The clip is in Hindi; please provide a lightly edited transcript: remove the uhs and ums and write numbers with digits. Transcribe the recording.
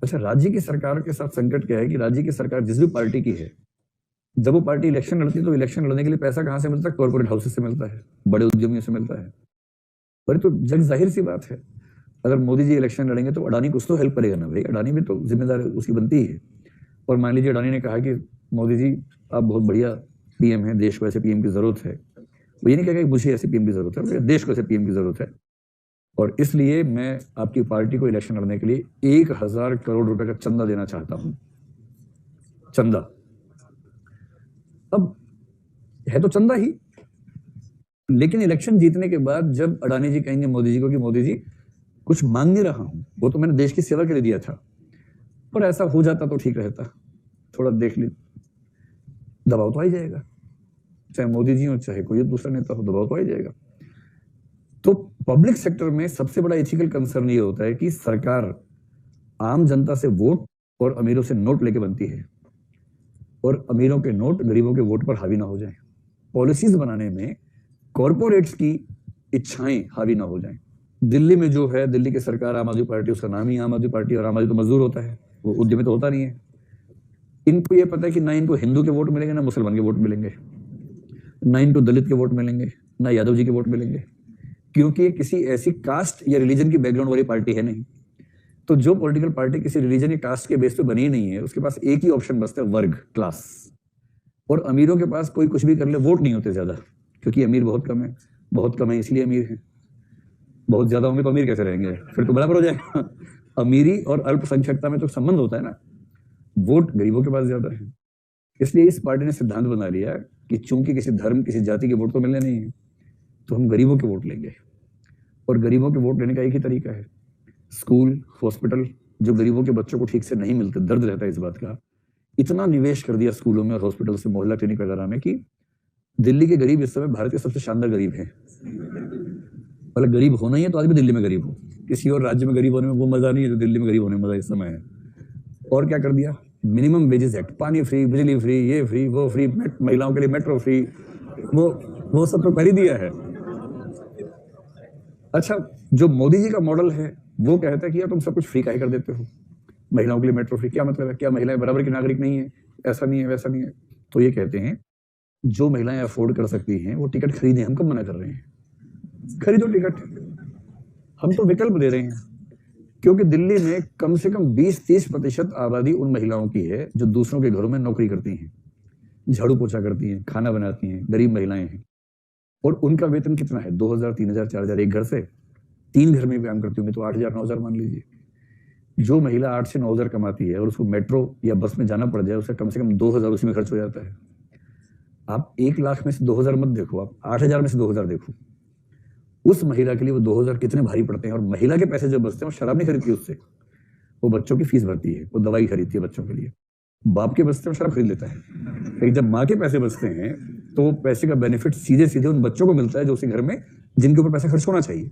अच्छा, राज्य की सरकार के साथ संकट क्या है कि राज्य की सरकार जिस भी पार्टी की है, जब वो पार्टी इलेक्शन लड़ती है तो इलेक्शन लड़ने के लिए पैसा कहां से मिलता है? कॉर्पोरेट हाउसेस से मिलता है, बड़े उद्यमियों से मिलता है। पर तो जग जाहिर सी बात है, अगर मोदी जी इलेक्शन लड़ेंगे तो अडानी कुछ तो हेल्प करेगा ना भाई, अडानी भी तो जिम्मेदार उसकी बनती है। और मान लीजिए अडानी ने कहा कि मोदी जी आप बहुत बढ़िया पीएम हैं, देश को ऐसे पीएम की जरूरत है, वो ये नहीं कहेगा कि मुझे ऐसे पीएम की जरूरत है, देश को ऐसे पीएम की जरूरत है, और इसलिए मैं आपकी पार्टी को इलेक्शन लड़ने के लिए 1000 करोड़ रुपए का चंदा देना चाहता हूं। चंदा, अब है तो चंदा ही, लेकिन इलेक्शन जीतने के बाद जब अडानी जी कहेंगे मोदी जी को कि मोदी जी कुछ मांग नहीं रहा हूं, वो तो मैंने देश की सेवा के लिए दिया था, पर ऐसा हो जाता तो ठीक रहता, थोड़ा देख ली, दबाव तो आ ही जाएगा, चाहे मोदी जी हो चाहे कोई दूसरा नेता हो, दबाव तो आ ही जाएगा। तो पब्लिक सेक्टर में सबसे बड़ा एथिकल कंसर्न ये होता है कि सरकार आम जनता से वोट और अमीरों से नोट लेके बनती है, और अमीरों के नोट गरीबों के वोट पर हावी ना हो जाए। पॉलिसीज बनाने में कॉरपोरेट्स की इच्छाएं हावी ना हो जाएं। दिल्ली में जो है, दिल्ली की सरकार आम आदमी पार्टी, उसका नाम ही आम आदमी पार्टी, और आम आदमी तो मजदूर होता है, वो उद्यमी तो होता नहीं है। इनको ये पता है कि ना इनको हिंदू के वोट मिलेंगे, ना मुसलमान के वोट मिलेंगे, ना इनको दलित के वोट मिलेंगे, ना यादव जी के वोट मिलेंगे, क्योंकि ये किसी ऐसी कास्ट या रिलीजन की बैकग्राउंड वाली पार्टी है नहीं। तो जो पॉलिटिकल पार्टी किसी रिलीजन या कास्ट के बेस पे बनी नहीं है, उसके पास एक ही ऑप्शन बचता है, वर्ग, क्लास। और अमीरों के पास कोई कुछ भी कर ले, वोट नहीं होते ज्यादा, क्योंकि अमीर बहुत कम है, बहुत कम है इसलिए अमीर है, बहुत ज्यादा होंगे तो अमीर कैसे रहेंगे, फिर तो बराबर हो जाएगा। अमीरी और अल्पसंख्यकता में तो संबंध होता है ना, वोट गरीबों के पास ज्यादा है। इसलिए इस पार्टी ने सिद्धांत बना लिया कि चूंकि किसी धर्म, किसी जाति के वोट तो मिलने नहीं है, तो हम गरीबों के वोट लेंगे। और गरीबों के वोट लेने का एक ही तरीका है, स्कूल, हॉस्पिटल, जो गरीबों के बच्चों को ठीक से नहीं मिलते, दर्द रहता है इस बात का, इतना निवेश कर दिया स्कूलों में और हॉस्पिटल से, मोहल्ला क्लिनिक वगैरह में, कि दिल्ली के गरीब इस समय भारत के सबसे शानदार गरीब हैं। मतलब गरीब होना ही है तो आदमी दिल्ली में गरीब हो, किसी और राज्य में गरीब होने में वो मजा नहीं है जो दिल्ली में गरीब होने में मजा इस समय है। और क्या कर दिया, मिनिमम वेजेस एक्ट, पानी फ्री, बिजली फ्री, ये फ्री, वो फ्री, महिलाओं के लिए मेट्रो फ्री, वो सब तो कर ही दिया है। अच्छा, जो मोदी जी का मॉडल है वो कहता है कि यार तुम सब कुछ फ्री काहे कर देते हो, महिलाओं के लिए मेट्रो फ्री, क्या मतलब है, क्या महिलाएं बराबर की नागरिक नहीं है, ऐसा नहीं है, वैसा नहीं है। तो ये कहते हैं जो महिलाएं अफोर्ड कर सकती हैं वो टिकट खरीदें, हम कब मना कर रहे हैं, खरीदो टिकट, हम तो विकल्प दे रहे हैं। क्योंकि दिल्ली में कम से कम 20-30% आबादी उन महिलाओं की है जो दूसरों के घरों में नौकरी करती हैं, झाड़ू पोछा करती हैं, खाना बनाती हैं, गरीब महिलाएं हैं, और उनका वेतन कितना है, 2000, 3000, 4000, एक घर से 3 घर में काम करती होंगी तो 8000, 9000 मान लीजिए। जो महिला 8 से 9000 कमाती है और उसको मेट्रो या बस में जाना पड़ जाए, उसका कम से कम 2000 उसी में खर्च हो जाता है। आप 1 लाख में से 2000 मत देखो, आप 8000 में से 2000 देखो, उस महिला के लिए वो 2000 कितने भारी पड़ते हैं। और महिला के पैसे जो बचते हैं वो शराब नहीं खरीदती उससे, वो बच्चों की फीस भरती है, वो दवाई खरीदती है बच्चों के लिए। बाप के बचते हैं शराब खरीद लेता है, लेकिन जब माँ के पैसे बचते हैं तो पैसे का बेनिफिट सीधे सीधे उन बच्चों को मिलता है जो उसी घर में, जिनके ऊपर पैसा खर्च होना चाहिए।